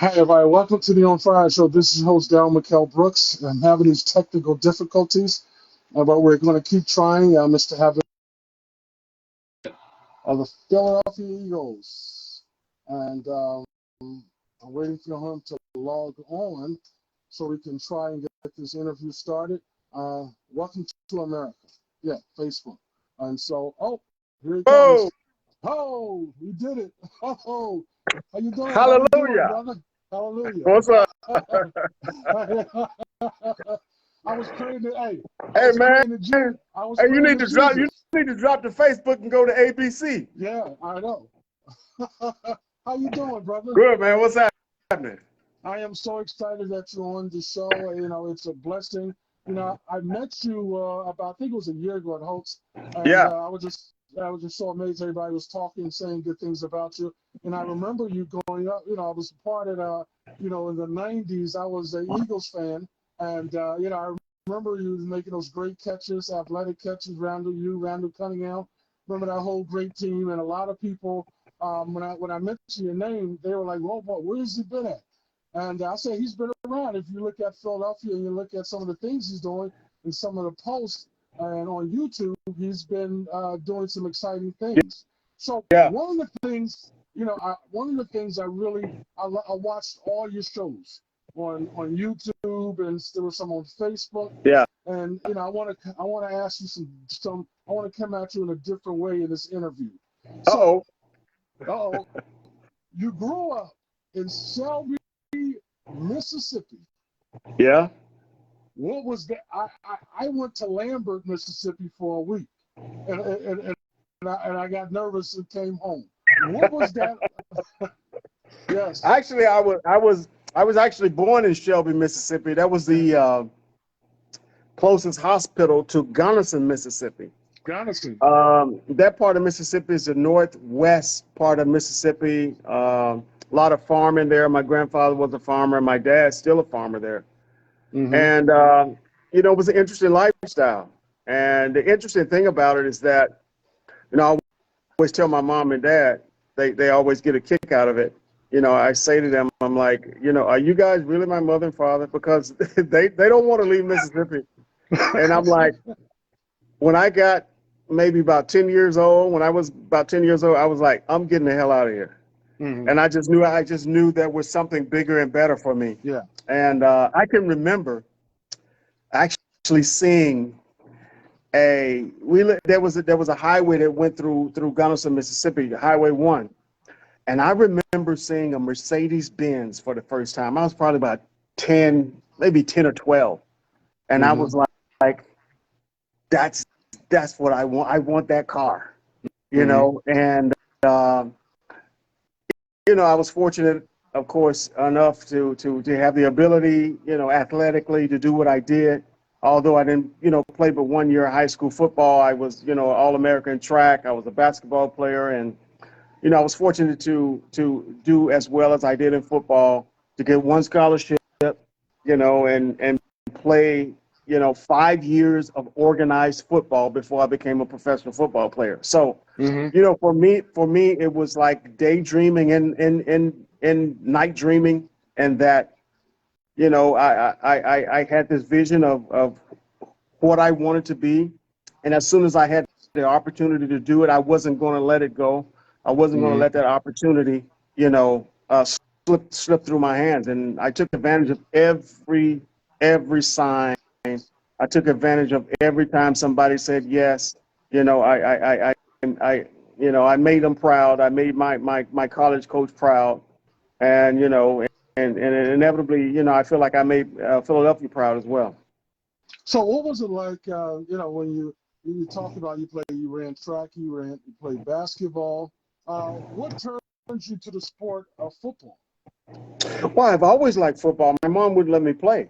Hi, everybody. Welcome to the On Fire Show. This is host Daryl McKell Brooks. I'm having these technical difficulties, but we're going to keep trying. Mr. Having the Philadelphia Eagles. And I'm waiting for him to log on so we can try and get this interview started. Welcome to America. Yeah, Facebook. And so, here he comes. Oh, Oh, we did it. Oh, how you doing? How you doing, hallelujah. brother? Hallelujah. What's up? I was praying to, hey, I Hey was man. praying to Jesus. I was Hey, you praying need to to drop Jesus. the Facebook and go to ABC. Yeah, I know. How you doing, brother? Good man. What's happening? I am so excited that you're on the show. It's a blessing. I met you about, I think it was a year ago at Hoax, and Yeah. I was just so amazed. Everybody was talking, saying good things about you. And I remember you going up. I was part of, in the '90s. I was an Eagles fan, and I remember you making those great catches, athletic catches. Randall Cunningham. Remember that whole great team, and a lot of people. When I mentioned your name, they were like, "Well, boy, where's he been at?" And I say he's been around. If you look at Philadelphia and you look at some of the things he's doing and some of the posts and on YouTube, he's been doing some exciting things. So Yeah. one of the things I watched all your shows on YouTube, and there was some on Facebook. Yeah. And I want to ask you some I want to come at you in a different way in this interview. So, Uh-oh. you grew up in Shelby, Mississippi. Yeah. What was that? I went to Lambert, Mississippi for a week, and I got nervous and came home. What was that? Yes. Actually, I was actually born in Shelby, Mississippi. That was the closest hospital to Gunnison, Mississippi. Gunnison. That part of Mississippi is the northwest part of Mississippi. A lot of farming there. My grandfather was a farmer. My dad's still a farmer there. Mm-hmm. And, it was an interesting lifestyle. And the interesting thing about it is that, I always tell my mom and dad, they always get a kick out of it. I say to them, I'm like, are you guys really my mother and father? Because they don't want to leave Mississippi. And I'm like, when I got maybe about 10 years old, when I was about 10 years old, I was like, I'm getting the hell out of here. Mm-hmm. And I just knew there was something bigger and better for me. Yeah. And I can remember actually seeing there was a highway that went through Gunnison, Mississippi, Highway 1. And I remember seeing a Mercedes Benz for the first time. I was probably about 10, maybe 10 or 12. And I was like, that's what I want. I want that car, And I was fortunate, of course, enough to have the ability, athletically to do what I did. Although I didn't, play but 1 year of high school football, I was, All-American track. I was a basketball player, and I was fortunate to do as well as I did in football, to get one scholarship, and play, 5 years of organized football before I became a professional football player. So, for me, it was like daydreaming and night dreaming, and that, I had this vision of what I wanted to be. And as soon as I had the opportunity to do it, I wasn't going to let it go. I wasn't going to let that opportunity, slip through my hands. And I took advantage of every sign. I took advantage of every time somebody said yes. I made them proud. I made my college coach proud, and and inevitably, I feel like I made Philadelphia proud as well. So what was it like? When you talked about you ran track, you played basketball. What turned you to the sport of football? Well, I've always liked football. My mom wouldn't let me play.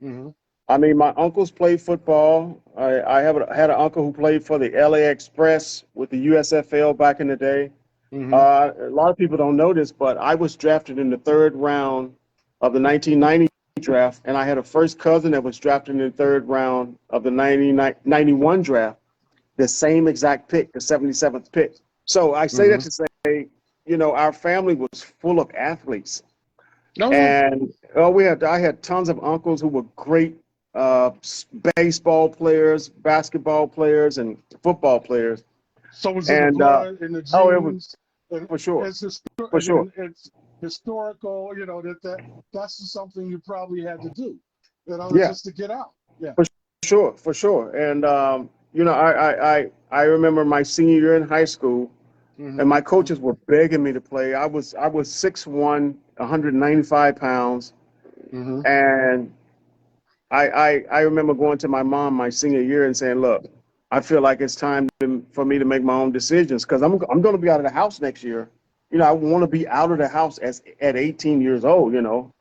Mm-hmm. I mean, my uncles played football. I had an uncle who played for the LA Express with the USFL back in the day. Mm-hmm. A lot of people don't know this, but I was drafted in the third round of the 1990 draft, and I had a first cousin that was drafted in the third round of the 91 draft, the same exact pick, the 77th pick. So I say that to say, our family was full of athletes. Oh yeah. And I had tons of uncles who were great baseball players, basketball players, and football players. So it was in the And blood, in the oh, it was genes, and for sure, for sure. and it's historical. You know that's just something you probably had to do, you know, Yeah, just to get out. Yeah. for sure, for sure. And I remember my senior year in high school, and Mm-hmm. my coaches were begging me to play. I was 6'1", 195 pounds, Mm-hmm. and I remember going to my mom my senior year and saying, "Look, I feel like it's time for me to make my own decisions because I'm going to be out of the house next year. You know, I want to be out of the house at 18 years old. You know,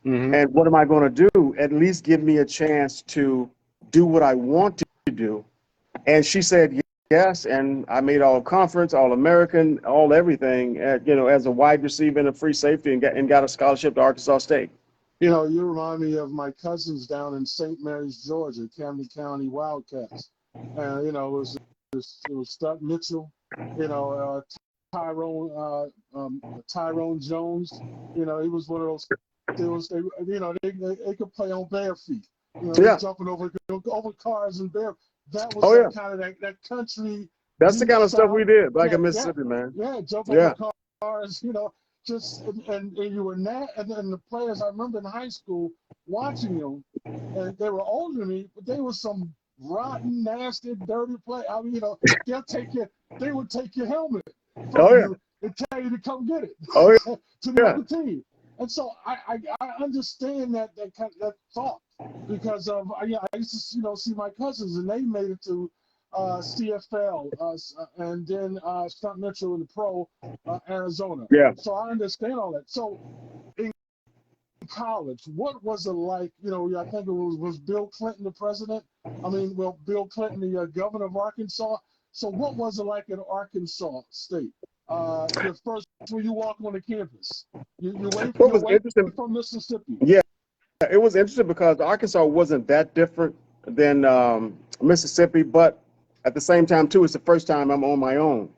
Mm-hmm. and what am I going to do? At least give me a chance to do what I want to do." And she said yes, and I made all conference, all American, all everything. As a wide receiver and a free safety, and got a scholarship to Arkansas State. You know, you remind me of my cousins down in St. Mary's, Georgia, Camden County Wildcats. And it was Stutt Mitchell, you know, Tyrone Tyrone Jones. You know, he was one of those. They could play on bare feet. You know, they Yeah. jumping over cars and bare. That was Oh yeah. that kind of that country That's the deep kind of stuff we south. did back Yeah, in yeah, Mississippi, man. yeah. Jump over Yeah. cars. You know, just and you were and then the players I remember in high school watching them, and they were older than me, but they were some rotten, nasty, dirty play. I mean, you know, they would take your helmet Oh from yeah. you and tell you to come get it Oh to the yeah. other team. And so I understand that kind of, that thought because of I used to see my cousins and they made it to CFL and then Stunt Mitchell in the pro Arizona. Yeah. So I understand all that. So in college, what was it like? You know, I think it was Bill Clinton the president. I mean, well, Bill Clinton the governor of Arkansas. So what was it like in Arkansas State? Your first when you walk on the campus, What you're was away interesting? from Mississippi. Yeah, it was interesting because Arkansas wasn't that different than Mississippi, but at the same time too, it's the first time I'm on my own.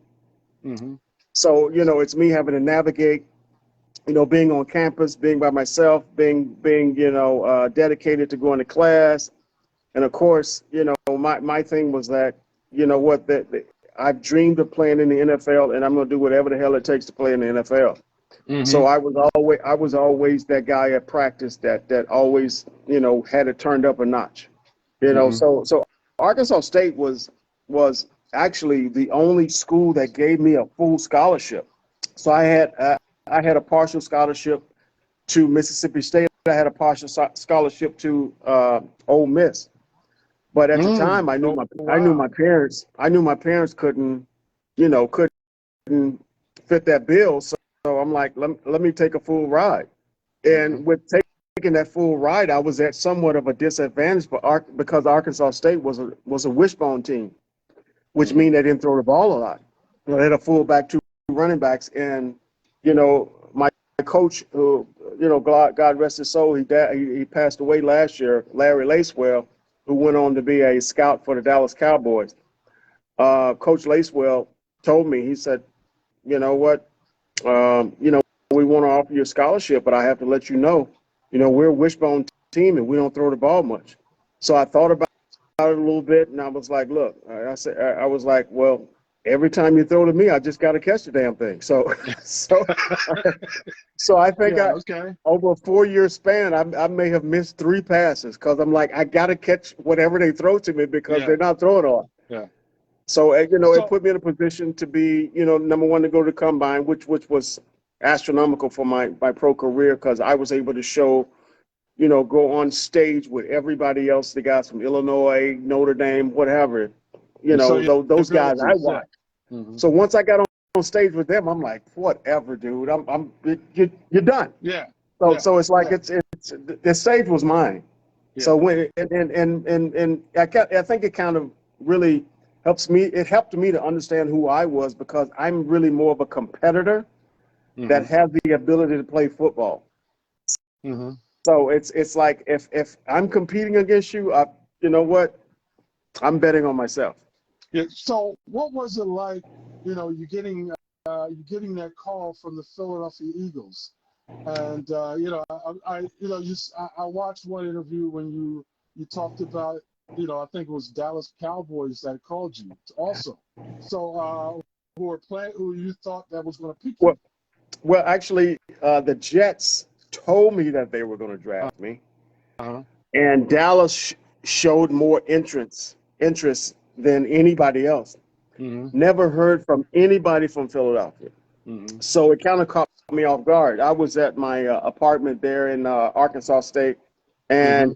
Mm-hmm. So it's me having to navigate. Being on campus, being by myself, being dedicated to going to class. And of course, my thing was that, that I've dreamed of playing in the NFL, and I'm going to do whatever the hell it takes to play in the NFL. Mm-hmm. So I was always that guy at practice that always, had it turned up a notch. Mm-hmm. So Arkansas State was actually the only school that gave me a full scholarship. So I had a partial scholarship to Mississippi State. I had a partial scholarship to Ole Miss. But at the time, Oh, I knew wow. my parents. I knew my parents couldn't fit that bill. So I'm like, let me take a full ride. Mm-hmm. And with taking that full ride, I was at somewhat of a disadvantage because Arkansas State was a wishbone team, which Mm-hmm. means they didn't throw the ball a lot. They had a fullback, two running backs, and my coach, who God rest his soul, he passed away last year, Larry Lacewell, who went on to be a scout for the Dallas Cowboys. Coach Lacewell told me, he said, you know what, we want to offer you a scholarship, but I have to let you know, we're a wishbone team and we don't throw the ball much. So I thought about it a little bit, and I was like, look, I was like, well, every time you throw to me, I just got to catch the damn thing. So, so, so I think Yeah. Okay. over a 4-year span, I may have missed 3 passes because I'm like, I got to catch whatever they throw to me because Yeah. they're not throwing all. Yeah. So, it So put me in a position to be, number one, to go to the combine, which was astronomical for my pro career because I was able to show, go on stage with everybody else, the guys from Illinois, Notre Dame, whatever, you saw your those guys I abilities. Yeah. watched. Mm-hmm. So once I got on stage with them, I'm like, whatever, dude, you're done. Yeah. So Yeah. so it's like Yeah. it's the stage was mine. Yeah. So when and I think it kind of really helps me. It helped me to understand who I was because I'm really more of a competitor Mm-hmm. that has the ability to play football. Mm-hmm. So it's like if I'm competing against you, you know what? I'm betting on myself. Yeah. So what was it like? You getting that call from the Philadelphia Eagles, And I watched one interview when you talked about, I think it was Dallas Cowboys that called you also. So who you thought that was going to pick you? Well, actually, the Jets told me that they were going to draft me, Uh-huh. and Dallas showed more interest than anybody else. Mm-hmm. Never heard from anybody from Philadelphia. Mm-hmm. So it kind of caught me off guard. I was at my apartment there in Arkansas State, and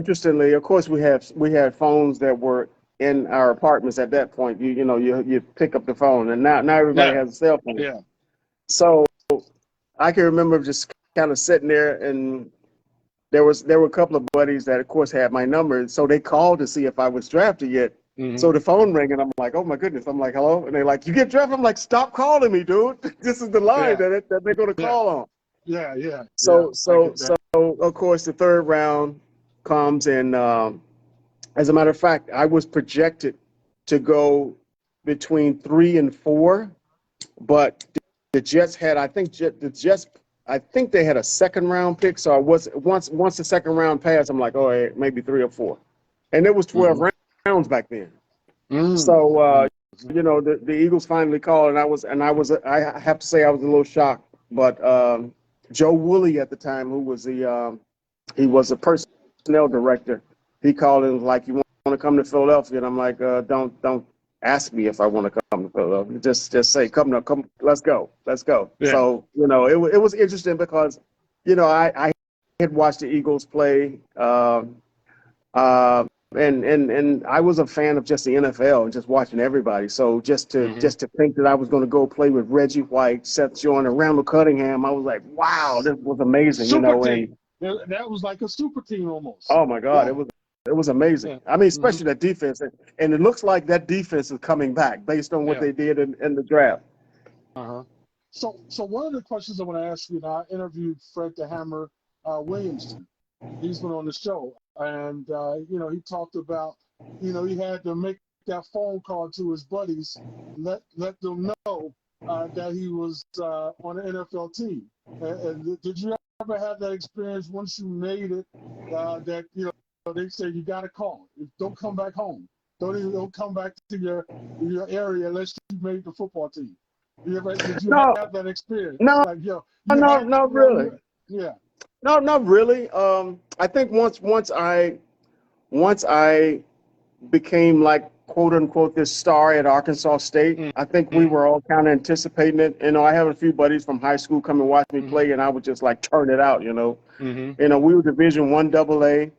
interestingly, of course, we had phones that were in our apartments at that point. You pick up the phone, and now everybody Yeah. has a cell phone. Yeah. So I can remember just kind of sitting there, and there were a couple of buddies that, of course, had my number, so they called to see if I was drafted yet. Mm-hmm. So the phone rang, and I'm like, oh my goodness. I'm like, hello, and they're like, you get drafted? I'm like, stop calling me, dude. This is the line that they're going to call on. Yeah. Yeah. So I get that. of course the third round comes, and as a matter of fact, I was projected to go between 3 and 4, but the Jets had, I think they had a second round pick. So once the second round passed, I'm like, oh, maybe 3 or 4, and it was 12 rounds back then. So the Eagles finally called, and I have to say I was a little shocked, but Joe Woolley at the time, who was he was a personnel director, he called and was like, you want to come to Philadelphia? And I'm like, don't ask me if I want to come to Philadelphia. Just say, come, let's go. Yeah. So, it was interesting because, I had watched the Eagles play, and I was a fan of just the NFL and just watching everybody. So just to think that I was going to go play with Reggie White, Seth Joyner, Randall Cunningham, I was like, wow, this was amazing. Super team. That was like a super team almost. Oh my God, it was amazing. Yeah. I mean, especially that defense, and it looks like that defense is coming back based on what they did in the draft. So one of the questions I want to ask you, and I interviewed Fred the Hammer Williamson. He's been on the show, and he talked about, he had to make that phone call to his buddies, let them know that he was on an NFL team. And did you ever have that experience once you made it, that they say you got to call, don't come back home, don't come back to your area unless you made the football team? Did you have that experience? No, like, not really. Yeah. No, not really. I think once I became, like, quote unquote, this star at Arkansas State, I think we were all kind of anticipating it. I have a few buddies from high school come and watch me play, and I would just like turn it out. We were Division I AA,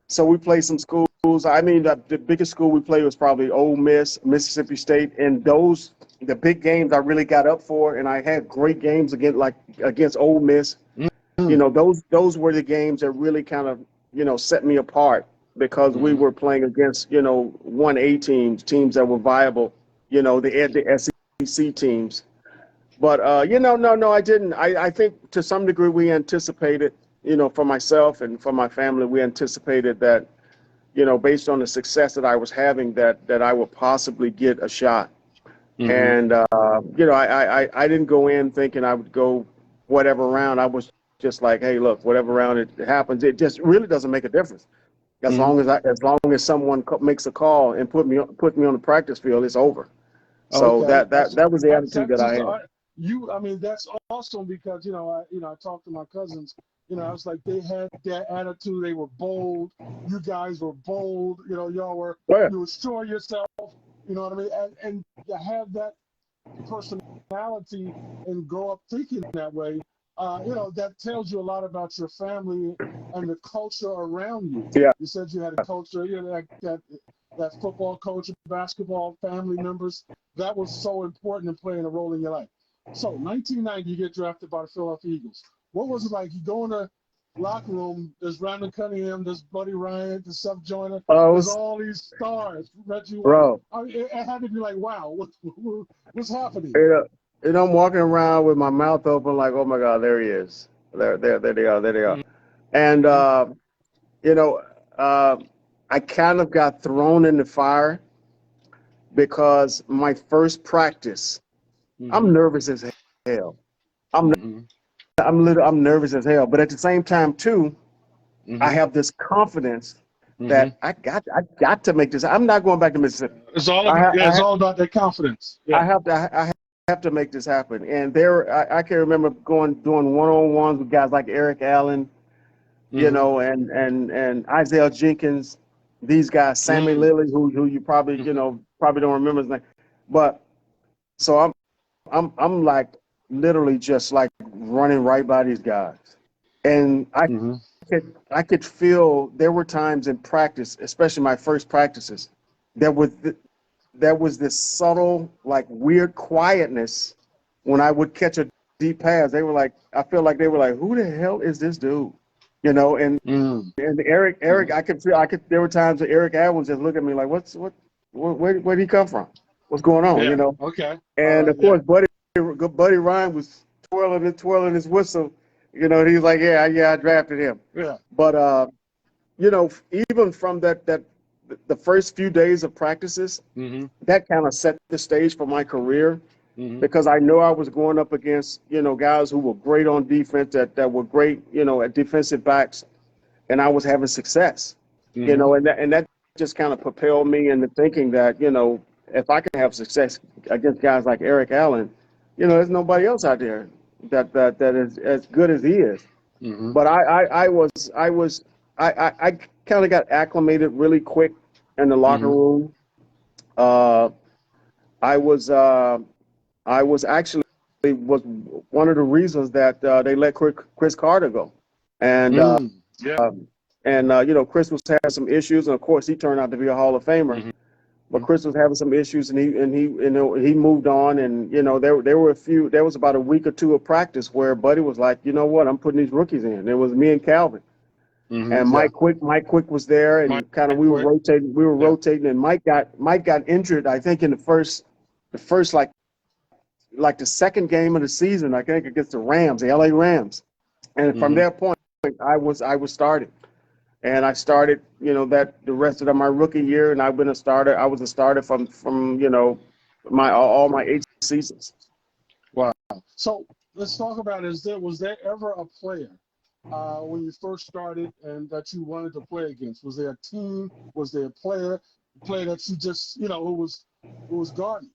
so we played some schools. I mean, the biggest school we played was probably Ole Miss, Mississippi State, and the big games I really got up for, and I had great games against Ole Miss. Those were the games that really kind of, set me apart, because we were playing against, 1A teams that were viable, the SEC teams. But, no, I didn't. I think to some degree we anticipated, for myself and for my family, we anticipated that, based on the success that I was having, that I would possibly get a shot. And, I didn't go in thinking I would go whatever round. I was just like, hey, look, whatever round it happens, it just really doesn't make a difference. As long as someone makes a call and put me on the practice field, it's over. So that was the attitude that I had. That's awesome, because I talked to my cousins. I was like, they had that attitude. They were bold. You guys were bold. Y'all were you were sure of yourself. You know what I mean? And to have that personality and grow up thinking that way, that tells you a lot about your family and the culture around you. Yeah. You said you had a culture, that football coach, basketball, family members. That was so important in playing a role in your life. So 1990, you get drafted by the Philadelphia Eagles. What was it like? You go in the locker room, there's Randall Cunningham, there's Buddy Ryan, there's Seth Joyner, there's all these stars. Reggie White. Bro. It had to be like, wow, what's happening? I'm walking around with my mouth open like, oh my God, there he is. There they are. And, I kind of got thrown in the fire because my first practice, I'm nervous as hell. I'm I'm nervous as hell, but at the same time too, I Mm-hmm. have this confidence Mm-hmm. that I got to make this. I'm not going back to Mississippi. It's all I about, ha, yeah, I, it's ha, all about that confidence. Yeah. I have to make this happen. And I can remember doing one-on-ones with guys like Eric Allen, Mm-hmm. and Isaiah Jenkins, these guys, Sammy Mm-hmm. Lilly, who you probably probably don't remember his name, but so I'm like literally just like running right by these guys, and Mm-hmm. I could feel there were times in practice, especially my first practices, there was there was this subtle like weird quietness when I would catch a deep pass. They were like, I feel like they were like, who the hell is this dude? And Mm-hmm. Eric, I could. There were times that Eric Allen just look at me like, where'd he come from? What's going on? Yeah. Okay. All And right. of Yeah. course, Buddy Ryan was twirling his whistle. He's like, yeah, I drafted him. Yeah. But even from the first few days of practices, Mm-hmm. that kind of set the stage for my career Mm-hmm. because I know I was going up against guys who were great on defense that were great at defensive backs, and I was having success. Mm-hmm. And that just kind of propelled me into thinking that if I can have success against guys like Eric Allen, there's nobody else out there that is as good as he is. Mm-hmm. But I kind of got acclimated really quick in the locker Mm-hmm. room. Uh, I was actually was one of the reasons that they let Chris Carter go, and Mm. Yeah. Chris was having some issues, and of course he turned out to be a Hall of Famer. Mm-hmm. But Chris was having some issues, and he moved on, and there was about a week or two of practice where Buddy was like, you know what, I'm putting these rookies in. It was me and Calvin. Mm-hmm. And Yeah. Mike Quick was there, Mike and kind of Quick. we were Yeah. rotating, and Mike got injured, I think, in the first like the second game of the season, I think against the LA Rams. And from Mm-hmm. that point, I was started, and I started that the rest of my rookie year, and I've been a starter. I was a starter from my all my 8 seasons. Wow. So let's talk about, was there ever a player when you first started and that you wanted to play against? Was there a team? Was there a player that you just who was guarding?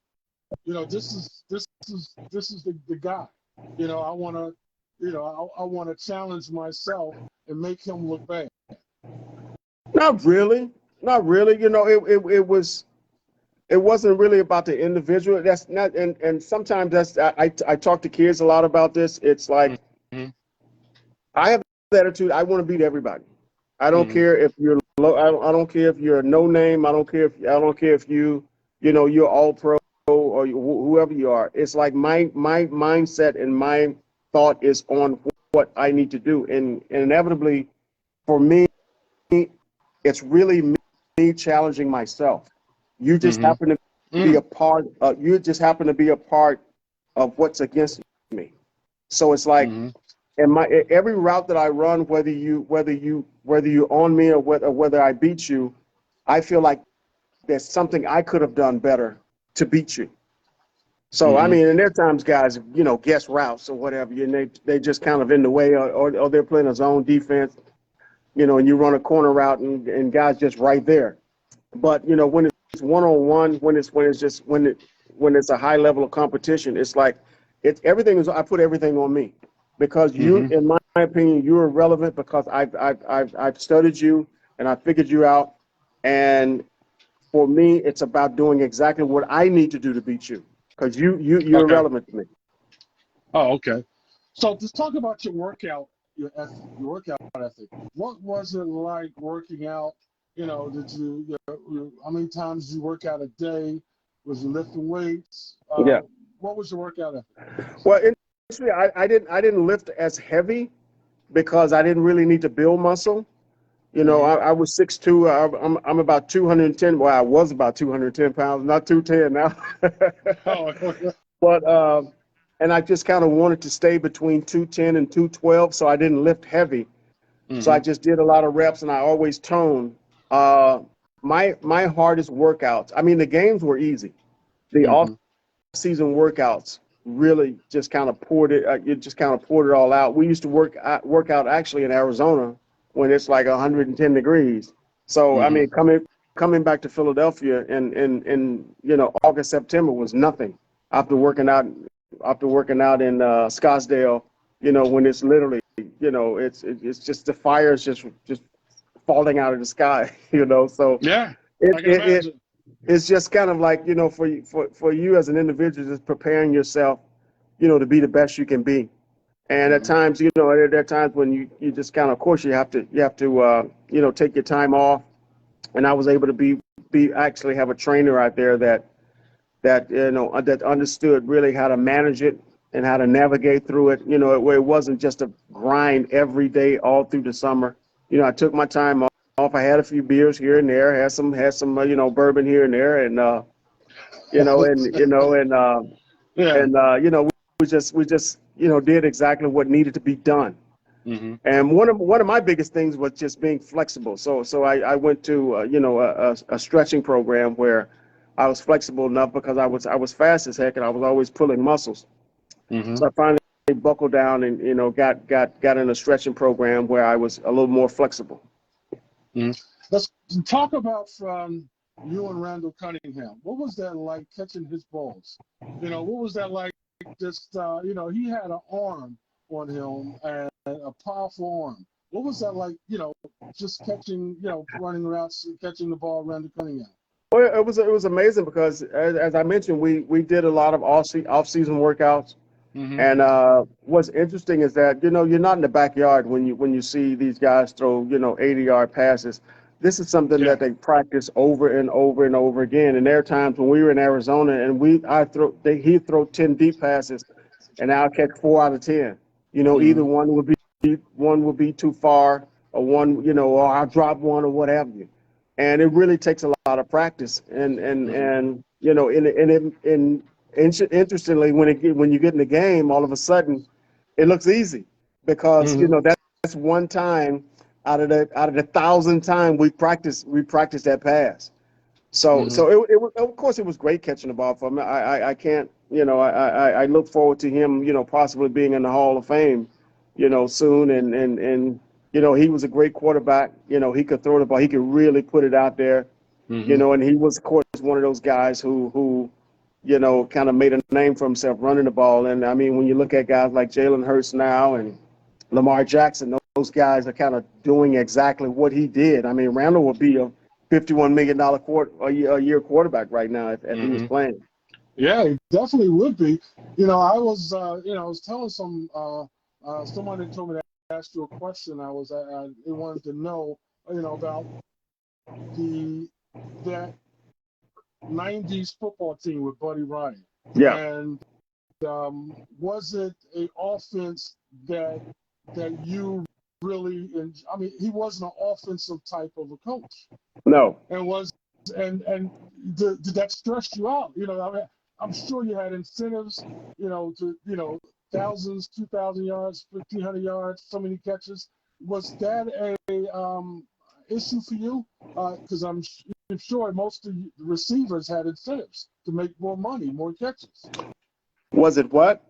This is the guy. I want to I want to challenge myself and make him look bad. Not really, not really. It wasn't really about the individual. That's not, and sometimes I talk to kids a lot about this. It's like Mm-hmm. I have the attitude. I want to beat everybody. I don't Mm-hmm. care if you're low. I don't care if you're a no name. I don't care if you're all pro or whoever you are. It's like my mindset and my thought is on what I need to do, and inevitably for me, it's really me challenging myself. You just Mm-hmm. happen to be a part. You just happen to be a part of what's against me. So it's like, Mm-hmm. every route that I run, whether you own me or whether I beat you, I feel like there's something I could have done better to beat you. So I Mm-hmm. mean, and there are times guys, guess routes or whatever, and they just kind of in the way, or they're playing a zone defense, and you run a corner route and guys just right there. But when it's one-on-one, when it's a high level of competition, it's like I put everything on me because Mm-hmm. in my opinion, you're relevant because I've studied you and I figured you out, and for me, it's about doing exactly what I need to do to beat you because you're Okay. relevant to me. Oh, okay. So let's talk about your ethic, your workout ethic. What was it like working out? Did how many times did you work out a day? Was you lifting weights? Yeah. What was your workout ethic? Well, initially, I didn't lift as heavy because I didn't really need to build muscle. Mm-hmm. I was 6'2". I'm about 210. Well, I was about 210 pounds, not 210 now. Oh, But and I just kind of wanted to stay between 210 and 212, so I didn't lift heavy. So I mm-hmm. just did a lot of reps, and I always toned. My hardest workouts. I mean, the games were easy. The Mm-hmm. off-season workouts really just kind of poured it. You just kind of poured it all out. We used to work out actually in Arizona when it's like 110 degrees. So I mean, coming back to Philadelphia in August, September was nothing after working out in Scottsdale. When it's literally it's just the fire is just falling out of the sky. So Yeah, it I can it, it imagine. it's just kind of like for you as an individual, just preparing yourself, to be the best you can be. And at times, there are times when you just kind of course, you have to take your time off. And I was able to be actually have a trainer out there that understood really how to manage it and how to navigate through it. Where it wasn't just a grind every day all through the summer. I took my time off. I had a few beers here and there, had some bourbon here and there, and Yeah. we just did exactly what needed to be done. Hmm. And one of my biggest things was just being flexible. So I went to a stretching program where I was flexible enough because I was fast as heck and I was always pulling muscles. Hmm. So I finally buckled down and got in a stretching program where I was a little more flexible. Hmm. Let's talk about from you and Randall Cunningham. What was that like catching his balls? What was that like? Just he had an arm on him and a powerful arm. What was that like? Just catching, running routes, catching the ball, Randall Cunningham. Well, it was amazing because as I mentioned, we did a lot of off season workouts. Hmm. And what's interesting is that you're not in the backyard when you see these guys throw 80-yard passes. This is something Yeah. that they practice over and over and over again. And there are times when we were in Arizona and he'd throw 10 deep passes, and I'll catch 4 out of 10. Hmm. Either one would be too far, or or I'll drop one or what have you. And it really takes a lot of practice. Hmm. Interestingly, when you get in the game, all of a sudden, it looks easy because Hmm. that's one time out of the 1,000 times we practice that pass. So Hmm. of course it was great catching the ball for him. I can't I look forward to him possibly being in the Hall of Fame soon, and he was a great quarterback. He could throw the ball, he could really put it out there. Hmm. And he was, of course, one of those guys who kind of made a name for himself running the ball. And I mean, when you look at guys like Jalen Hurts now and Lamar Jackson, those guys are kind of doing exactly what he did. I mean, Randall would be a $51 million a year quarterback right now if he was Hmm. playing. Yeah, it definitely would be. I was telling somebody told me to ask you a question. They wanted to know, about the that '90s football team with Buddy Ryan, Yeah. and was it a offense that you really? I mean, he wasn't an offensive type of a coach, No. and did that stress you out? I mean, I'm sure you had incentives, to thousands, 2,000 yards, 1,500 yards, so many catches. Was that a issue for you? Because I'm sure most of the receivers had incentives to make more money, more catches. Was it what?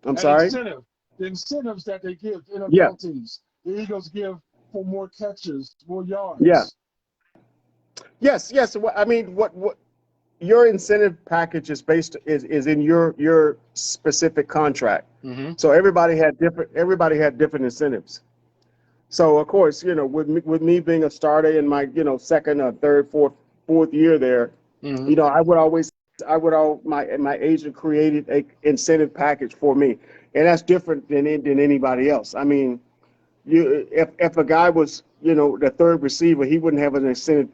I'm An sorry. incentive, the incentives that they give Yeah. NFL teams, the Eagles give for more catches, more Yeah. yards. Yes. Yes. I mean, what your incentive package is in your specific contract. Mm-hmm. So everybody had different incentives. So of course, with me being a starter in my second or third, fourth year there, Mm-hmm. my agent created a incentive package for me, and that's different than anybody else. I mean, if a guy was the third receiver, he wouldn't have an incentive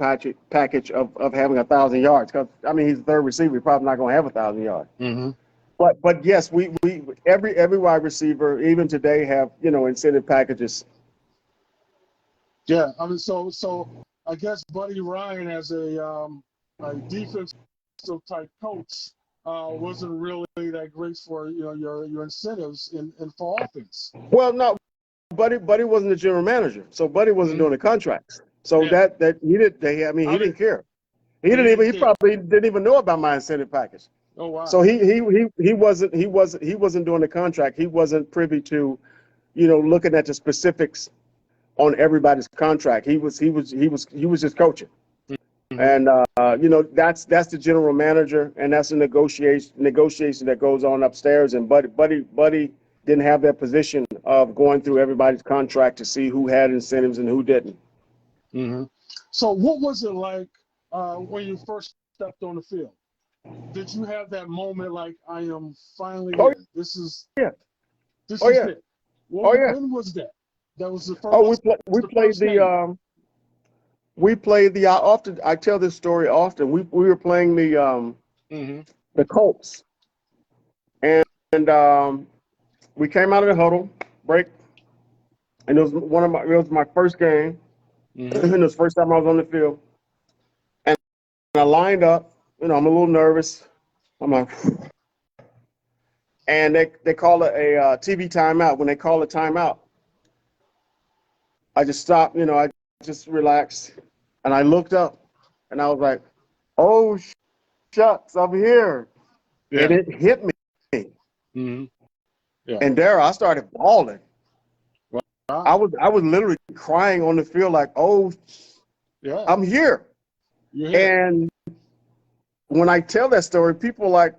package of having 1,000 yards, because I mean he's the third receiver, he's probably not going to have 1,000 yards. Mm-hmm. But yes, we every wide receiver even today have incentive packages. Yeah, I mean, so I guess Buddy Ryan as a defensive type coach wasn't really that great for your incentives in for offense. Well, no, Buddy wasn't the general manager, so Buddy wasn't Mm-hmm. doing the contracts. So Yeah, that he didn't. I mean, he I mean, didn't care. he didn't He care. probably didn't even know about my incentive package. Oh wow. So he wasn't doing the contract. He wasn't privy to, looking at the specifics on everybody's contract. He was just coaching. Hmm. And that's the general manager, and that's a negotiation that goes on upstairs. And Buddy didn't have that position of going through everybody's contract to see who had incentives and who didn't. Hmm. So what was it like when you first stepped on the field? Did you have that moment like I am finally Oh here? yeah, This oh is yeah, it. oh yeah. When was that? That was the first. Oh, What's we the played first game? I often I tell this story often. We were playing Hmm. the Colts, and we came out of the huddle break, and it was my first game, Hmm. and it was the first time I was on the field. And I lined up. I'm a little nervous. I'm like, and they call it a TV timeout. When they call a timeout, I just stopped. I just relaxed, and I looked up, and I was like, "Oh shucks, I'm here," and Yeah. it hit me. Hmm. Yeah. And Daryl, I started bawling. I Wow. was I was literally crying on the field, like, "Oh, Yeah. I'm here." You're here. And when I tell that story, people are like,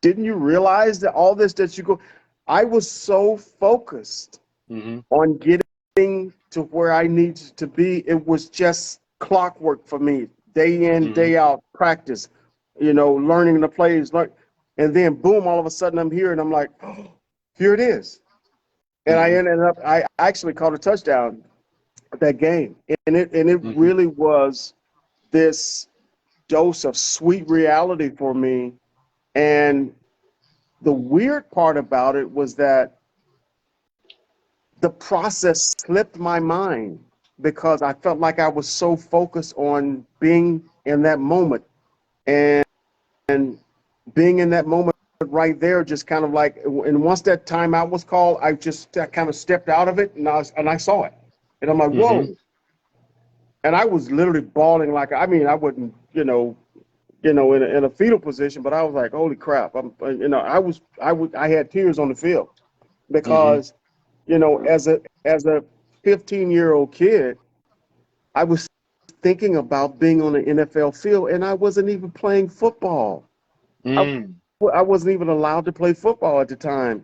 "Didn't you realize that all this that you go?" I was so focused Hmm. on getting to where I needed to be. It was just clockwork for me, day in, Hmm. day out, practice, learning the plays, and then boom, all of a sudden I'm here, and I'm like, oh, here it is. And Hmm. I actually caught a touchdown that game, and it Hmm. really was this dose of sweet reality for me. And the weird part about it was that the process slipped my mind because I felt like I was so focused on being in that moment, and being in that moment right there, just kind of like, and once that timeout was called, I kind of stepped out of it, and I saw it, and I'm like, Hmm. whoa. And I was literally bawling, like, I mean, I wouldn't, in a fetal position, but I was like, holy crap. I had tears on the field Hmm. because, as a 15-year-old kid, I was thinking about being on an NFL field, and I wasn't even playing football. I, Hmm. I wasn't even allowed to play football at the time.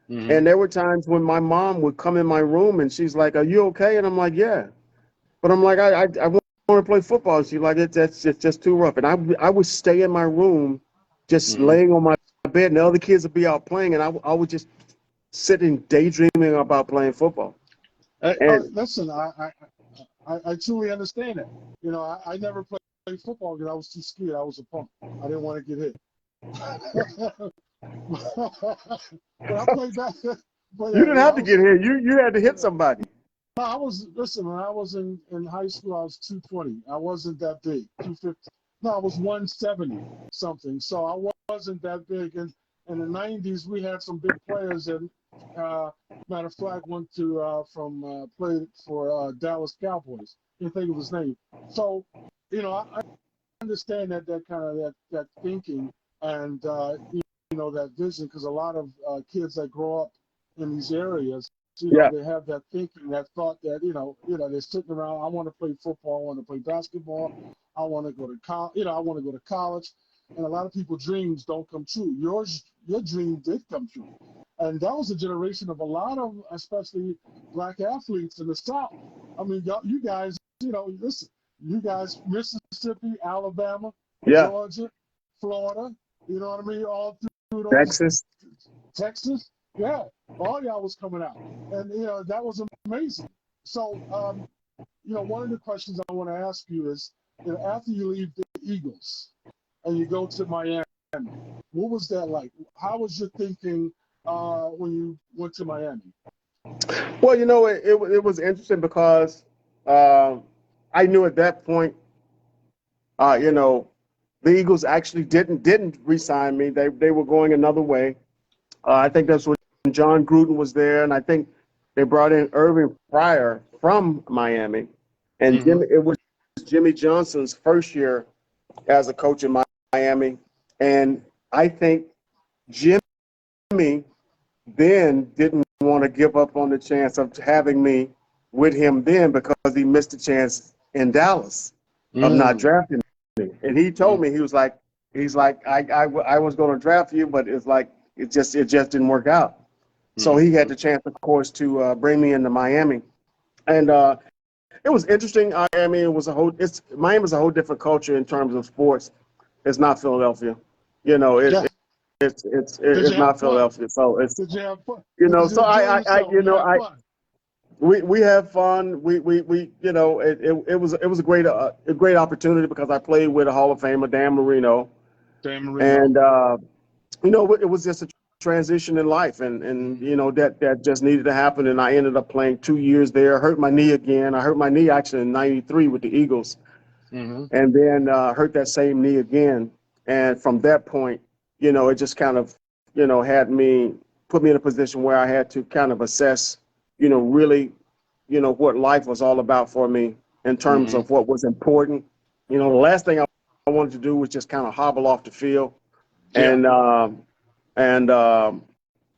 Hmm. And there were times when my mom would come in my room and she's like, "Are you okay?" And I'm like, "Yeah." But I'm like, I want to play football. She's like, it's just too rough. And I would stay in my room, just Hmm. laying on my bed, and the other kids would be out playing, and I would just sit and daydreaming about playing football. And Listen, I truly understand that. I never played football because I was too scared. I was a punk. I didn't want to get hit. But I played back. But you didn't yeah, have to get here. You had to hit somebody. no, listen, when I was in high school, I was 220. I wasn't that big. 250. No, I was 170 something. So I wasn't that big. And in the 90s, we had some big players. And matter of fact, went to played for Dallas Cowboys. Can't think of his name. So, I understand that kind of that thinking and that vision because a lot of kids that grow up in these areas, Yeah, they have that thinking, that thought that they're sitting around. I want to play football. I want to play basketball. I want to go to college. I want to go to college. And a lot of people's dreams don't come true. Your dream did come true, and that was a generation of a lot of, especially black athletes in the South. I mean, you guys, listen, you guys, Mississippi, Alabama, yeah. Georgia, Florida, you know what I mean? All through those, Texas. Texas, yeah, all y'all was coming out. And, that was amazing. So, one of the questions I want to ask you is, after you leave the Eagles and you go to Miami, what was that like? How was your thinking when you went to Miami? Well, it was interesting because I knew at that point, uh, you know, the Eagles actually didn't re-sign me. They were going another way. I think that's when John Gruden was there, and I think they brought in Irving Fryer from Miami, and Mm-hmm. it was Jimmy Johnson's first year as a coach in Miami, and I think Jimmy then didn't want to give up on the chance of having me with him then because he missed the chance in Dallas of not drafting me. And he told me, he's like, I was going to draft you, but it's like, it just didn't work out. So he had the chance, of course, to bring me into Miami. And it was interesting. I mean, Miami's a whole different culture in terms of sports. It's not Philadelphia. You know, Did it's you have not fun? Philadelphia. So it's, Did you have fun? you Did know, you so enjoy yourself when you had fun? we have fun. We you know, it was a great opportunity because I played with a Hall of Famer, Dan Marino. Dan Marino. And you know, it was just a transition in life, and you know, that just needed to happen. And I ended up playing 2 years there. Hurt my knee again. I hurt my knee actually in '93 with the Eagles, and then hurt that same knee again. And from that point, you know, it just kind of, you know, put me in a position where I had to kind of assess, you know, really, you know, what life was all about for me in terms of what was important. You know, the last thing I wanted to do was just kind of hobble off the field. And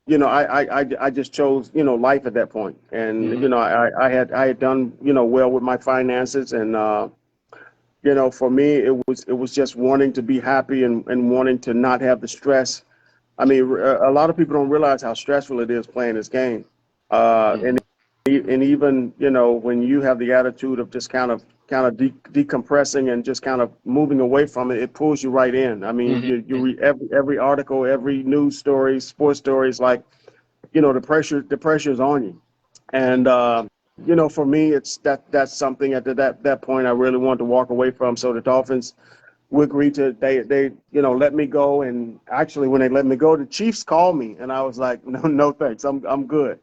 you know, I just chose, you know, life at that point. And you know, I had done, you know, well with my finances, and you know, for me it was just wanting to be happy and wanting to not have the stress. I mean, a lot of people don't realize how stressful it is playing this game, and even, you know, when you have the attitude of just kind of decompressing and just kind of moving away from it, it pulls you right in. I mean, you read every article, every news story, sports stories, like, you know, the pressure is on you. And you know, for me, that's something at that point I really wanted to walk away from. So the Dolphins would agree to, they you know, let me go. And actually, when they let me go, the Chiefs called me, and I was like, no thanks, I'm good.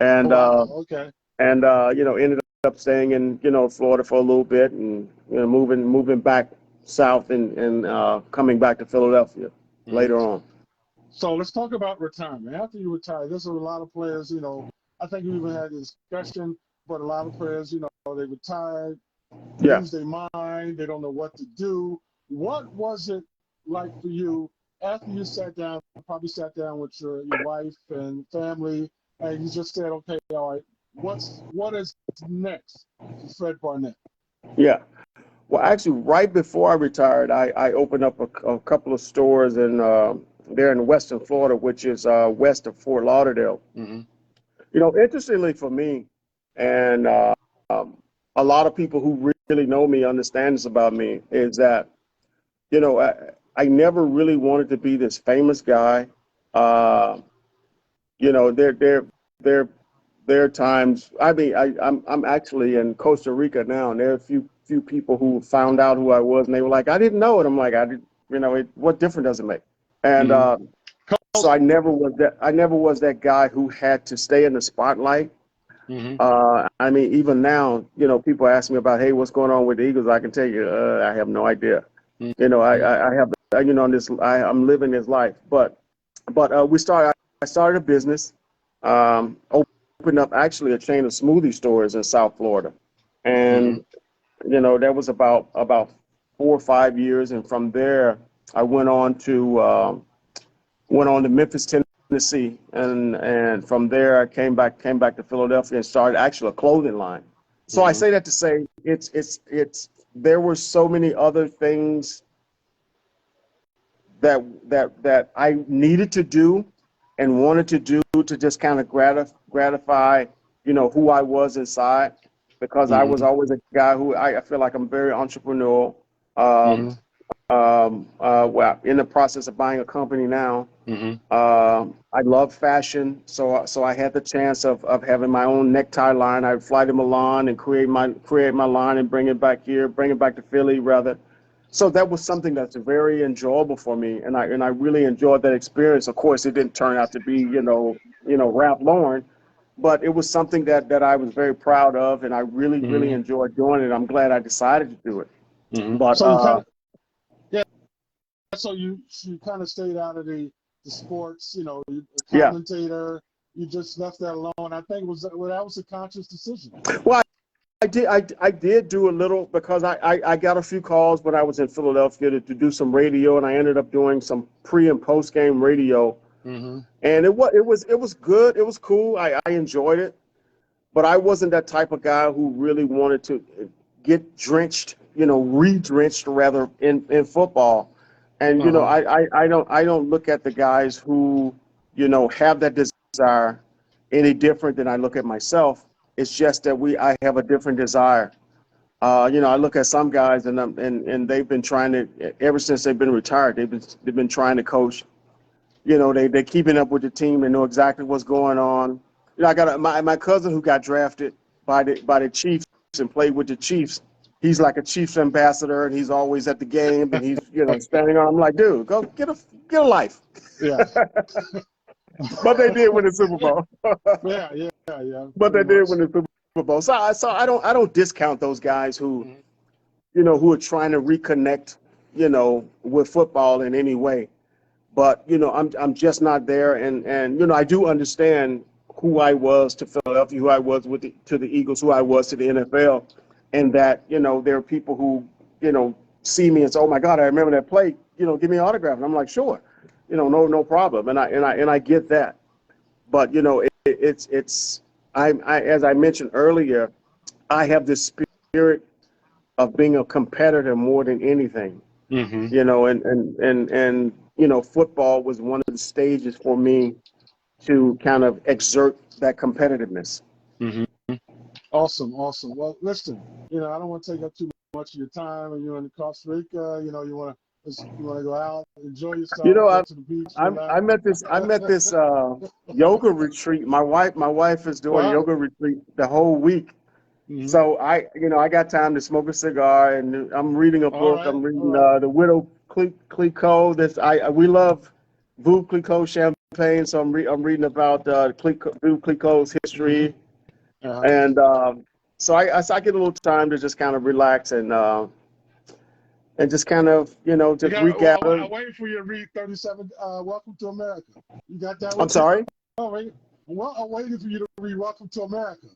And Wow. Okay. you know, ended up staying in, you know, Florida for a little bit, and you know, moving back south, and coming back to Philadelphia later on. So let's talk about retirement. After you retire, there's a lot of players, you know, I think you even had a discussion, but a lot of players, you know, they retire, Yeah. lose their mind, they don't know what to do. What was it like for you after you probably sat down with your wife and family, and you just said, okay, all right, what is next for Fred Barnett? Yeah. Well, actually, right before I retired, I opened up a couple of stores in there in Western Florida, which is west of Fort Lauderdale. You know, interestingly for me, and um, a lot of people who really know me understand this about me, is that, you know, I never really wanted to be this famous guy. Uh, you know, there there are times. I mean, I'm actually in Costa Rica now, and there are a few people who found out who I was, and they were like, I didn't know it. I'm like, I did, you know, what difference does it make? And so I never was that guy who had to stay in the spotlight. I mean, even now, you know, people ask me about, hey, what's going on with the Eagles? I can tell you, I have no idea. You know, I have, you know, I'm living this life. But I started a business, opened up actually a chain of smoothie stores in South Florida. And, you know, that was about 4 or 5 years. And from there, I went on to Memphis, Tennessee, and from there I came back to Philadelphia and started actually a clothing line. So I say that to say it's there were so many other things that I needed to do and wanted to do to just kind of gratify, you know, who I was inside, because I was always a guy who I feel like I'm very entrepreneurial. Well, in the process of buying a company now. I love fashion, so I had the chance of having my own necktie line. I'd fly to Milan and create my line and bring it back to Philly rather. So that was something that's very enjoyable for me, and I really enjoyed that experience. Of course, it didn't turn out to be, Ralph Lauren, but it was something that I was very proud of, and I really enjoyed doing it. I'm glad I decided to do it. But So you kind of, yeah, so you kind of stayed out of the sports, you know, a yeah. commentator, you just left that alone. I think that was a conscious decision. Well, I did do a little because I got a few calls when I was in Philadelphia to do some radio, and I ended up doing some pre and post game radio. Mm-hmm. And it was good. It was cool. I enjoyed it, but I wasn't that type of guy who really wanted to get drenched, re-drenched rather in football. And Uh-huh. I don't look at the guys who have that desire any different than I look at myself. It's just that I have a different desire. I look at some guys and they've been trying to ever since they've been retired. They've been trying to coach. They're keeping up with the team. They know exactly what's going on. I got my cousin who got drafted by the Chiefs and played with the Chiefs. He's like a Chiefs ambassador, and he's always at the game, and he's standing on. I'm like, dude, go get a life. Yeah. But they did win the Super Bowl. Yeah. But they Pretty did much. win the Super Bowl. So I don't discount those guys who Mhm. who are trying to reconnect with football in any way. But I'm just not there, and I do understand who I was to Philadelphia, who I was to the Eagles, who I was to the NFL, and that there are people who see me and say, "Oh my God, I remember that play. Give me an autograph." And I'm like, "Sure, no problem." And I get that, but it's I as I mentioned earlier, I have this spirit of being a competitor more than anything. Mm-hmm. And football was one of the stages for me to kind of exert that competitiveness. Mm-hmm. Awesome. Well, listen, I don't want to take up too much of your time, and you're in Costa Rica. You want to go out, enjoy You yourself, know, go I to the beach, I, relax. I met this yoga retreat. My wife is doing a Wow. yoga retreat the whole week. Mm-hmm. So I got time to smoke a cigar, and I'm reading a All book. right. I'm All reading right. the Widow Clicquot. We love Veuve Clicquot champagne, so I'm reading about Veuve Clicquot's Mm-hmm. history, Uh-huh. and so I get a little time to just kind of relax and just kind of just Well, regather. I'm waiting for you to read 37. Welcome to America. You got that I'm with you? sorry. Oh, wait. Well, I'm waiting for you to read Welcome to America.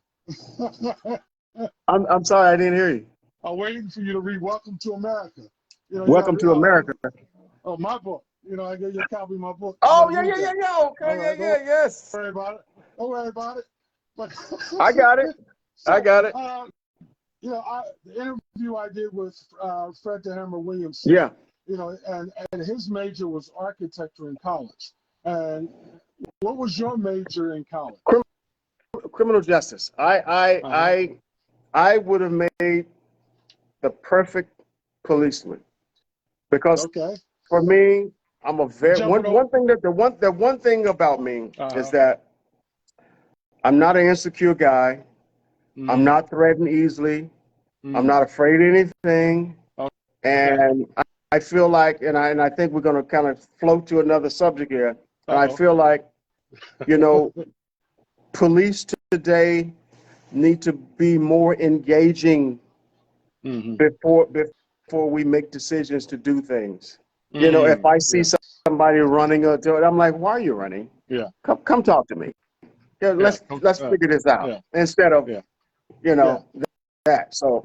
I'm sorry, I didn't hear you. I'm waiting for you to read Welcome to America. You got to Welcome read. to America. Oh, my book. I gave you a copy of my book. You got Oh to yeah, read yeah, yeah, that. yeah. All Okay, yeah, right. yeah, Don't yes. worry about it. Don't worry about it. But I got it. I so, got it. the interview I did with Fred the Hammer Williamson, Yeah. and his major was architecture in college. And what was your major in college? Criminal justice. I Uh-huh. I I would have made the perfect policeman because Okay. for me, I'm a very Jumping over. one thing that the one thing about me is Uh-huh. that I'm not an insecure guy. I'm Mm-hmm. not threatened easily. I'm Mm-hmm. not afraid of anything. Okay. And I feel like, and I think we're going to kind of float to another subject here. And I Uh-oh. feel like, you know, police today need to be more engaging Mm-hmm. before we make decisions to do things. If Mm. I see Yeah. somebody running, I'm like, why are you running? Yeah. Come talk to me. Yeah, Yeah. let's figure this out Yeah. instead of Yeah. you Yeah. know that. So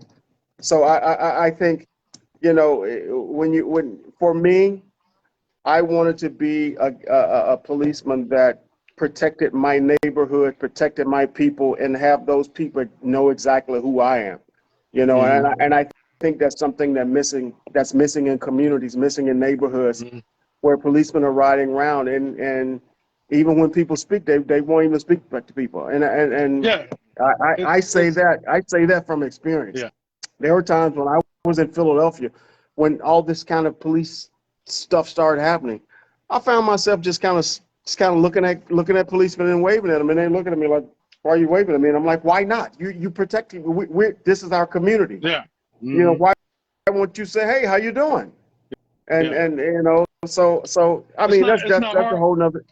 I think when for me, I wanted to be a policeman that protected my neighborhood, protected my people, and have those people know exactly who I am. Mm-hmm. And I think that's something that's missing in communities, missing in neighborhoods Mm-hmm. where policemen are riding around and even when people speak, they won't even speak back to people. And Yeah. I say It's that from experience. yeah. There were times when I was in Philadelphia when all this kind of police stuff started happening. I found myself just kind of looking at policemen and waving at them, and they looking at me like, "Why are you waving at me?" And I'm like, "Why not? You protecting? This is our community. Yeah. Mm-hmm. Why won't you say, hey, how you doing?" And Yeah. and so I It's mean not. that's It's that's not that's a hard. whole nother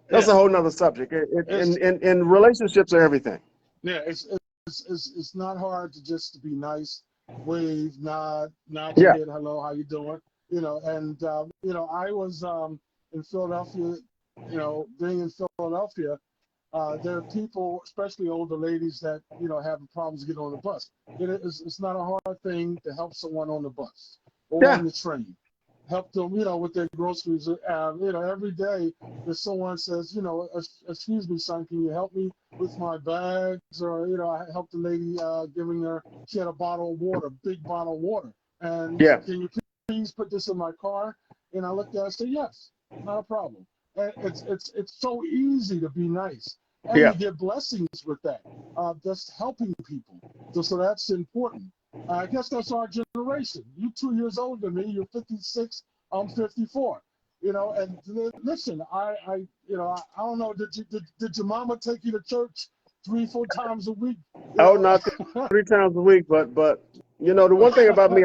that's Yeah. a whole nother subject. It's In relationships are everything. yeah. It's not hard to just be nice, wave, nod your Yeah. head, hello, how you doing? And I was in Philadelphia. Being in Philadelphia, there are people, especially older ladies, that have problems getting on the bus. It's not a hard thing to help someone on the bus or Yeah. on the train. Help them, with their groceries. Every day if someone says, excuse me, son, can you help me with my bags? Or, I helped the lady giving her, she had a bottle of water, big bottle of water. And Yeah. can you please put this in my car? And I looked at her and said, yes, not a problem. And it's so easy to be nice. And Yeah. you get blessings with that, just helping people. So that's important. I guess that's our generation. You're 2 years older than me. You're 56. I'm 54. And listen, I don't know. Did your mama take you to church 3-4 times a week? Oh, not 3 times a week, but the one thing about me,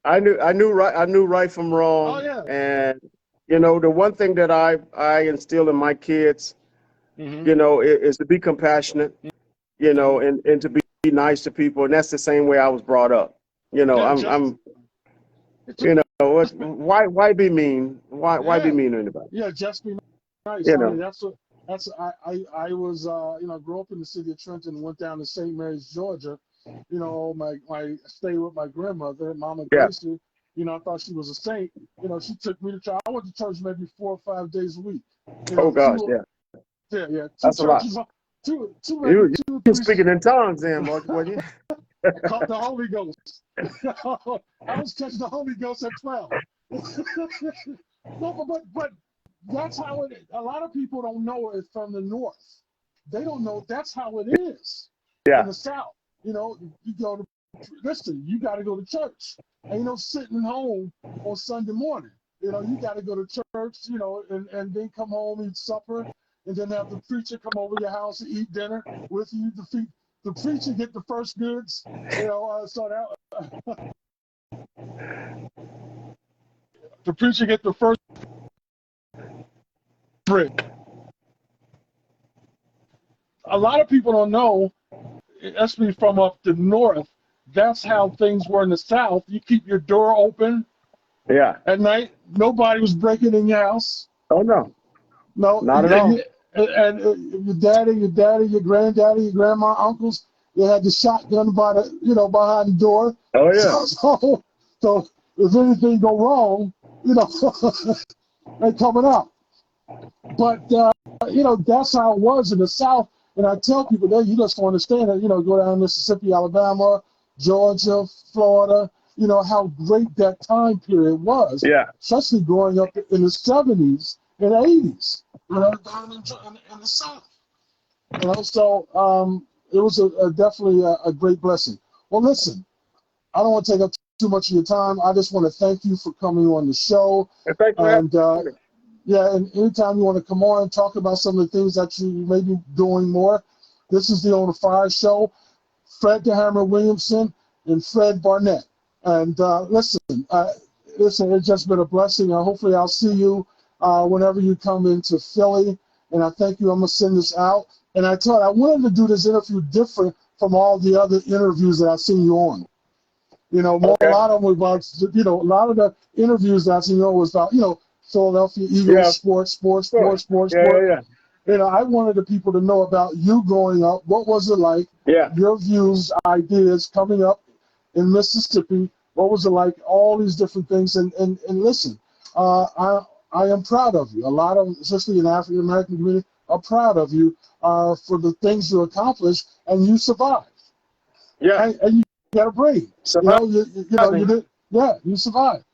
I knew right from wrong. Oh yeah. And the one thing that I instill in my kids, Mm-hmm. is to be compassionate, and to be nice to people, and that's the same way I was brought up. Yeah, I'm why be mean? Why be yeah, mean to anybody? yeah. Just be nice. You I mean, know. I was grew up in the city of Trenton, went down to St. Mary's, Georgia. My stay with my grandmother, Mama Yeah. Gracie. I thought she was a saint. She took me to church. I went to church maybe 4 or 5 days a week. Oh gosh, Two, yeah. yeah, two That's a lot. churches, maybe You two or you three. speaking in tongues, then, weren't you? Caught the Holy Ghost. I was catching the Holy Ghost at 12. No, but that's how it is. A lot of people don't know it from the north. They don't know that's how it is in Yeah. the south. You go to listen. You got to go to church. Ain't no sitting home on Sunday morning. You got to go to church. And then come home, eat supper, and then have the preacher come over your house and eat dinner with you. The preacher get the first goods. So that the preacher get the first bread. A lot of people don't know, especially from up the north, that's how things were in the south. You keep your door open Yeah. at night. Nobody was breaking in your house. Oh no, No, not at all. and your daddy, your granddaddy, your grandma, uncles, they had the shotgun behind the door. Oh yeah. So if anything go wrong, they coming out. But that's how it was in the South. And I tell people that you just don't understand it. Go down Mississippi, Alabama, Georgia, Florida. How great that time period was. Yeah. Especially growing up in the 70s and 80s. Down in the South. So it was definitely a great blessing. Well, listen, I don't want to take up too much of your time. I just want to thank you for coming on the show. Thanks for having me. Yeah, and anytime you want to come on and talk about some of the things that you may be doing more, this is the On the Fire Show. Fred the Hammer Williamson and Fred Barnett. And listen, it's just been a blessing. Hopefully I'll see you whenever you come into Philly. And I thank you. I'm going to send this out. And I wanted to do this interview different from all the other interviews that I've seen you on. Okay. A lot of them were about, a lot of the interviews that I've seen you on was about, Philadelphia Eagles, Yeah. sports. Yeah. I wanted the people to know about you growing up. What was it like? Yeah. Your views, ideas coming up in Mississippi. What was it like? All these different things. And listen, I am proud of you. A lot of, especially in the African American community, are proud of you for the things you accomplished, and you survived. Yeah. And you got a brain. You did. Yeah, you survived.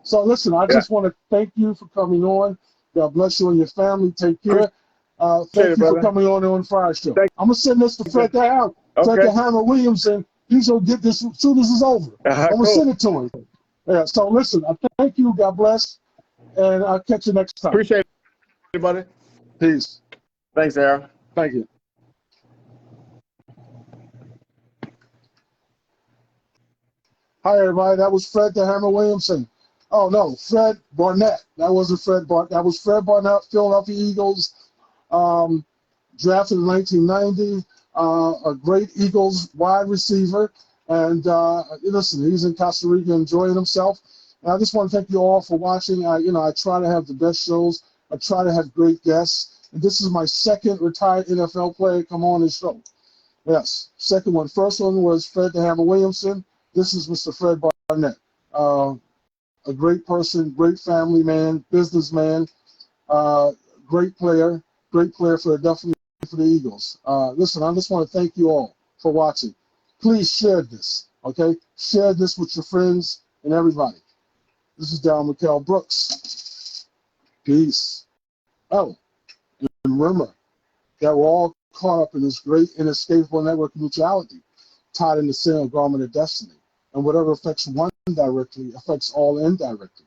So listen, I just want to thank you for coming on. God bless you and your family. Take care. Thank you for coming on the Fire Show. I'm going to send this to Fred the Hammer. Fred the Hammer Williamson. He's going to get this as soon as it's over. I'm going to send it to him. Yeah, so listen, I thank you. God bless. And I'll catch you next time. Appreciate it, buddy. Peace. Thanks, Daryl. Thank you. Hi, everybody. That was Fred the Hammer Williamson. Oh, no, Fred Barnett. That wasn't Fred Barnett. That was Fred Barnett, Philadelphia Eagles, drafted in 1990, a great Eagles wide receiver. And listen, he's in Costa Rica enjoying himself. And I just want to thank you all for watching. I try to have the best shows. I try to have great guests. And this is my second retired NFL player come on this show. Yes, second one. First one was Fred the Hammer Williamson. This is Mr. Fred Barnett. A great person, great family man, businessman, great player for definitely for the Eagles. Listen, I just want to thank you all for watching. Please share this, okay? Share this with your friends and everybody. This is Daryl McKell Brooks. Peace. Oh, and remember that we're all caught up in this great inescapable network of mutuality, tied in the same garment of destiny. And whatever affects one directly affects all indirectly.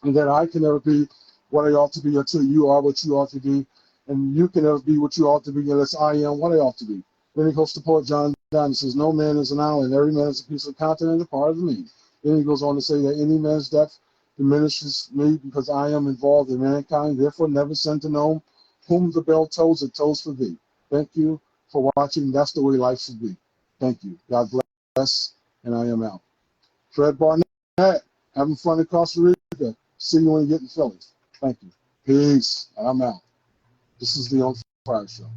And that I can never be what I ought to be until you are what you ought to be. And you can never be what you ought to be unless I am what I ought to be. Then he goes to poet John Donne, says, no man is an island, every man is a piece of continent, a part of me. Then he goes on to say that any man's death diminishes me because I am involved in mankind, therefore never send to know whom the bell tolls, it tolls for thee. Thank you for watching. That's the way life should be. Thank you. God bless, and I am out. Fred Barnett, having fun in Costa Rica. See you when you get in Philly. Thank you. Peace. I'm out. This is the On Fire Show.